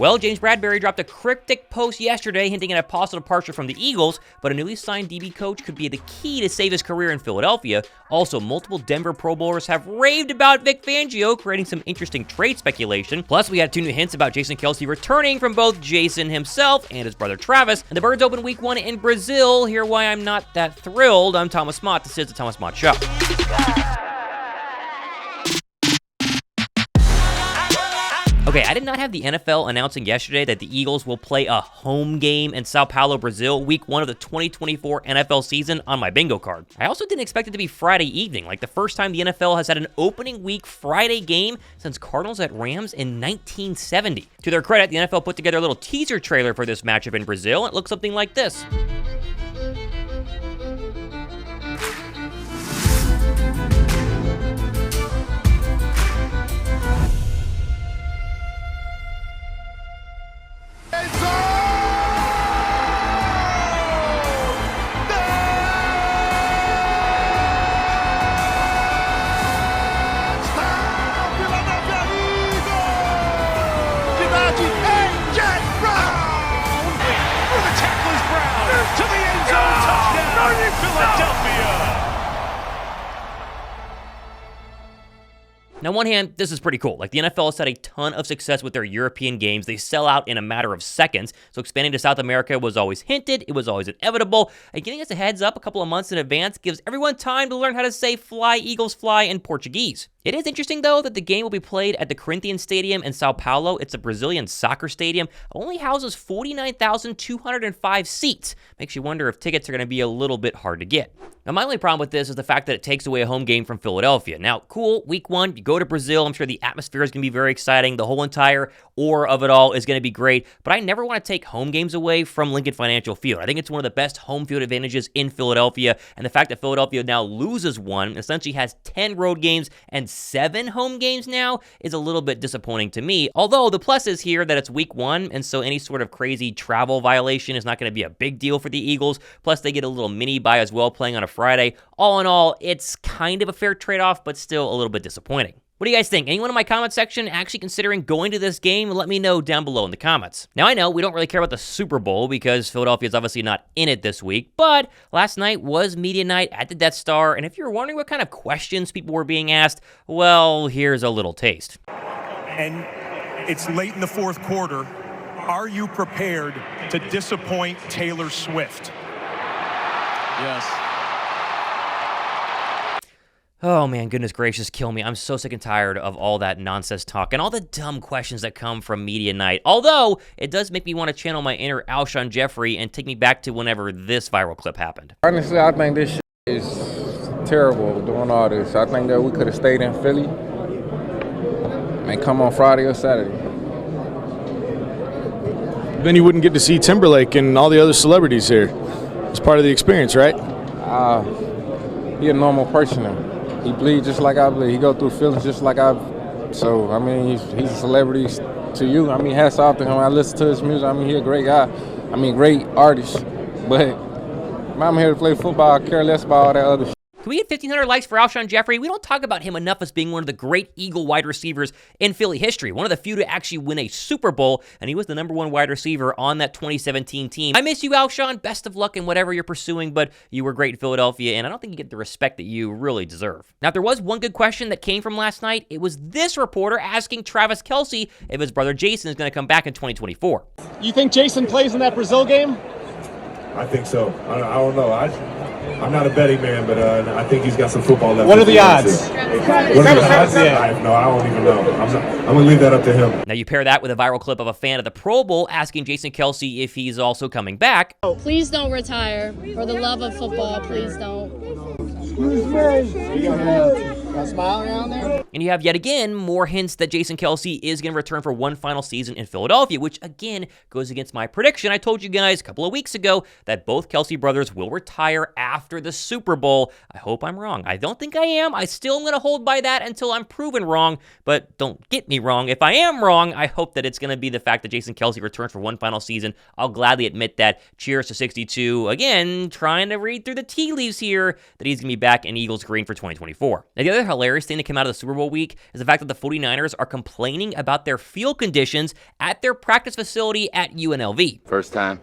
Well, James Bradberry dropped a cryptic post yesterday hinting at a possible departure from the Eagles, but a newly signed DB coach could be the key to save his career in Philadelphia. Also, multiple Denver Pro Bowlers have raved about Vic Fangio, creating some interesting trade speculation. Plus, we had 2 new hints about Jason Kelce returning from both Jason himself and his brother Travis. And the Birds open week 1 in Brazil. Hear why I'm not that thrilled. I'm Thomas Mott. This is the Thomas Mott Show. Okay, I did not have the NFL announcing yesterday that the Eagles will play a home game in Sao Paulo, Brazil, week 1 of the 2024 NFL season on my bingo card. I also didn't expect it to be Friday evening, like the first time the NFL has had an opening week Friday game since Cardinals at Rams in 1970. To their credit, the NFL put together a little teaser trailer for this matchup in Brazil, and it looks something like this. Now, on one hand, this is pretty cool. Like, the NFL has had a ton of success with their European games. They sell out in a matter of seconds. So expanding to South America was always hinted. It was always inevitable. And giving us a heads up a couple of months in advance gives everyone time to learn how to say fly, Eagles fly in Portuguese. It is interesting, though, that the game will be played at the Corinthians Stadium in Sao Paulo. It's a Brazilian soccer stadium. It only houses 49,205 seats. Makes you wonder if tickets are going to be a little bit hard to get. Now, my only problem with this is the fact that it takes away a home game from Philadelphia. Now, cool, week 1, you go to Brazil. I'm sure the atmosphere is going to be very exciting. The whole entire aura of it all is going to be great. But I never want to take home games away from Lincoln Financial Field. I think it's one of the best home field advantages in Philadelphia. And the fact that Philadelphia now loses one, essentially has 10 road games and 7 home games now, is a little bit disappointing to me. Although the plus is here that it's week 1, and so any sort of crazy travel violation is not going to be a big deal for the Eagles. Plus, they get a little mini bye as well, playing on a Friday. All in all, it's kind of a fair trade-off, but still a little bit disappointing. What do you guys think? Anyone in my comment section actually considering going to this game? Let me know down below in the comments. Now, I know we don't really care about the Super Bowl because Philadelphia is obviously not in it this week, but last night was media night at the Death Star, and if you're wondering what kind of questions people were being asked, well, here's a little taste. And it's late in the 4th quarter. Are you prepared to disappoint Taylor Swift? Yes. Oh man, goodness gracious, kill me. I'm so sick and tired of all that nonsense talk and all the dumb questions that come from media night. Although, it does make me want to channel my inner Alshon Jeffrey and take me back to whenever this viral clip happened. Honestly, I think this shit is terrible doing all this. I think that we could have stayed in Philly and come on Friday or Saturday. Then you wouldn't get to see Timberlake and all the other celebrities here. It's part of the experience, right? He a normal person now. He bleed just like I bleed. He go through feelings just like I. So, I mean, he's a celebrity to you. I mean, hats off to him. I listen to his music. I mean, he a great guy. I mean, great artist. But I'm here to play football. I care less about all that other shit. Can we get 1,500 likes for Alshon Jeffrey? We don't talk about him enough as being one of the great Eagle wide receivers in Philly history. One of the few to actually win a Super Bowl, and he was the #1 wide receiver on that 2017 team. I miss you, Alshon. Best of luck in whatever you're pursuing, but you were great in Philadelphia, and I don't think you get the respect that you really deserve. Now, if there was one good question that came from last night, it was this reporter asking Travis Kelce if his brother Jason is going to come back in 2024. You think Jason plays in that Brazil game? I think so. I don't know. I'm not a betting man, but I think he's got some football left. What are the odds? What are the odds? Yeah. I don't even know. I'm going to leave that up to him. Now, you pair that with a viral clip of a fan of the Pro Bowl asking Jason Kelce if he's also coming back. Please don't retire. For the love of football, please don't. Got a smile around there? And you have yet again more hints that Jason Kelce is going to return for one final season in Philadelphia, which again goes against my prediction. I told you guys a couple of weeks ago that both Kelce brothers will retire after the Super Bowl. I hope I'm wrong. I don't think I am. I still am going to hold by that until I'm proven wrong, but don't get me wrong. If I am wrong, I hope that it's going to be the fact that Jason Kelce returns for one final season. I'll gladly admit that. Cheers to 62. Again, trying to read through the tea leaves here that he's going to be back in Eagles green for 2024. Now, the other hilarious thing that came out of the Super Bowl a week is the fact that the 49ers are complaining about their field conditions at their practice facility at UNLV. First time.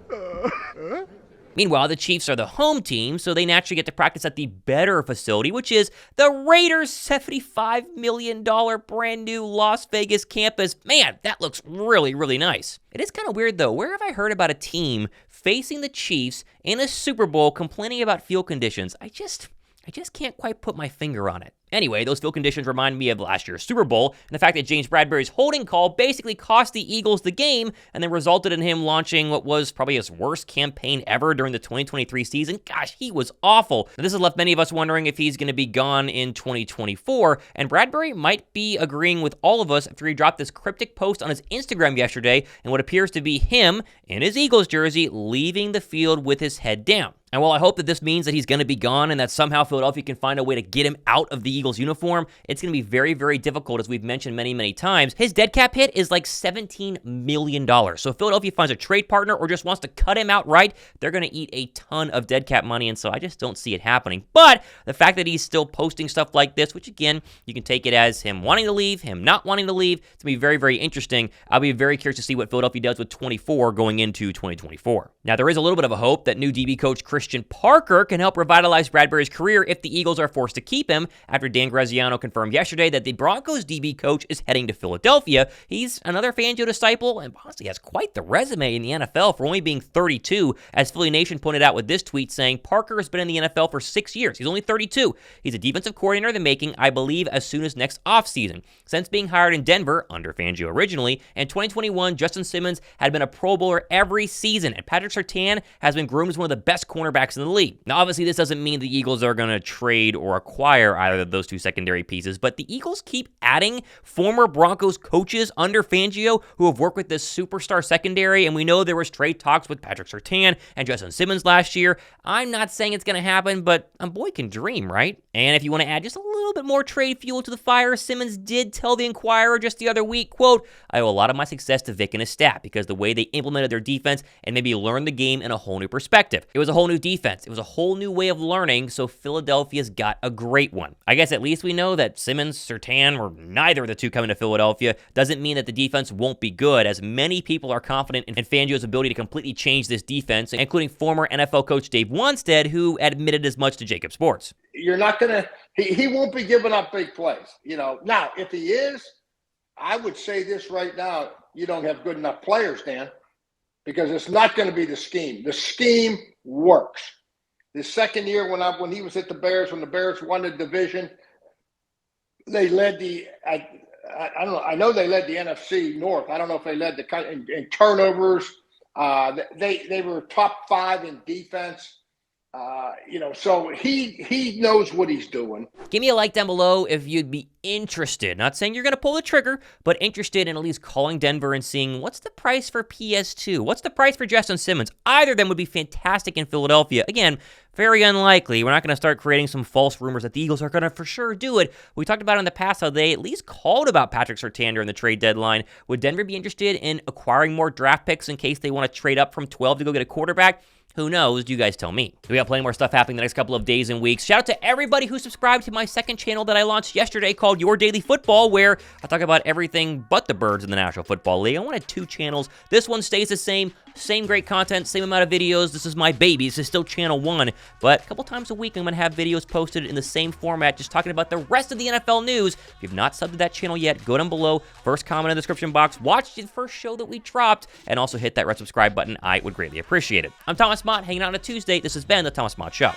Meanwhile, the Chiefs are the home team, so they naturally get to practice at the better facility, which is the Raiders' $75 million brand new Las Vegas campus. Man, that looks really, really nice. It is kind of weird, though. Where have I heard about a team facing the Chiefs in a Super Bowl complaining about field conditions? I just can't quite put my finger on it. Anyway, those field conditions remind me of last year's Super Bowl and the fact that James Bradberry's holding call basically cost the Eagles the game and then resulted in him launching what was probably his worst campaign ever during the 2023 season. Gosh, he was awful. Now, this has left many of us wondering if he's going to be gone in 2024, and Bradberry might be agreeing with all of us after he dropped this cryptic post on his Instagram yesterday and what appears to be him in his Eagles jersey leaving the field with his head down. And while I hope that this means that he's going to be gone and that somehow Philadelphia can find a way to get him out of the Eagles uniform, it's going to be very, very difficult, as we've mentioned many, many times. His dead cap hit is like $17 million. So if Philadelphia finds a trade partner or just wants to cut him outright, they're going to eat a ton of dead cap money, and so I just don't see it happening. But the fact that he's still posting stuff like this, which again, you can take it as him wanting to leave, him not wanting to leave, it's going to be very, very interesting. I'll be very curious to see what Philadelphia does with 24 going into 2024. Now, there is a little bit of a hope that new DB coach Christian Parker can help revitalize Bradberry's career if the Eagles are forced to keep him, after Dan Graziano confirmed yesterday that the Broncos DB coach is heading to Philadelphia. He's another Fangio disciple and honestly has quite the resume in the NFL for only being 32, as Philly Nation pointed out with this tweet saying Parker has been in the NFL for 6 years. He's only 32. He's a defensive coordinator in the making, I believe, as soon as next offseason. Since being hired in Denver, under Fangio originally, in 2021, Justin Simmons had been a Pro Bowler every season, and Patrick Surtain has been groomed as one of the best cornerbacks in the league. Now, obviously, this doesn't mean the Eagles are going to trade or acquire either of those two secondary pieces, but the Eagles keep adding former Broncos coaches under Fangio who have worked with this superstar secondary, and we know there was trade talks with Patrick Surtain and Justin Simmons last year. I'm not saying it's going to happen, but a boy can dream, right? And if you want to add just a little bit more trade fuel to the fire, Simmons did tell the Inquirer just the other week, quote, "I owe a lot of my success to Vic and his staff because the way they implemented their defense and maybe learned the game in a whole new perspective. It was a whole new defense. It was a whole new way of learning, so Philadelphia's got a great one." I guess at least we know that Simmons, Surtain, or neither of the two coming to Philadelphia doesn't mean that the defense won't be good, as many people are confident in Fangio's ability to completely change this defense, including former NFL coach Dave Wanstead, who admitted as much to Jacob Sports. You're not going to – he won't be giving up big plays. You know, now, if he is, I would say this right now, you don't have good enough players, Dan, because it's not going to be the scheme. The scheme works. The second year when he was at the Bears, when the Bears won the division, they led the I don't know. I know they led the NFC North. I don't know if they led in turnovers. They were top 5 in defense. So he knows what he's doing. Give me a like down below if you'd be interested. Not saying you're going to pull the trigger, but interested in at least calling Denver and seeing what's the price for PS2? What's the price for Justin Simmons? Either of them would be fantastic in Philadelphia. Again, very unlikely. We're not going to start creating some false rumors that the Eagles are going to for sure do it. We talked about in the past how they at least called about Patrick Surtain during the trade deadline. Would Denver be interested in acquiring more draft picks in case they want to trade up from 12 to go get a quarterback? Who knows? You guys tell me. We got plenty more stuff happening the next couple of days and weeks. Shout out to everybody who subscribed to my second channel that I launched yesterday called Your Daily Football, where I talk about everything but the birds in the National Football League. I wanted 2 channels. This one stays the same great content, same amount of videos. This is my baby. This is still channel 1, but a couple times a week I'm going to have videos posted in the same format, just talking about the rest of the NFL news. If you've not subbed to that channel yet, go down below, first comment in the description box, watch the first show that we dropped, and also hit that red subscribe button. I would greatly appreciate it. I'm Thomas Mott, hanging out on a Tuesday. This has been The Thomas Mott Show.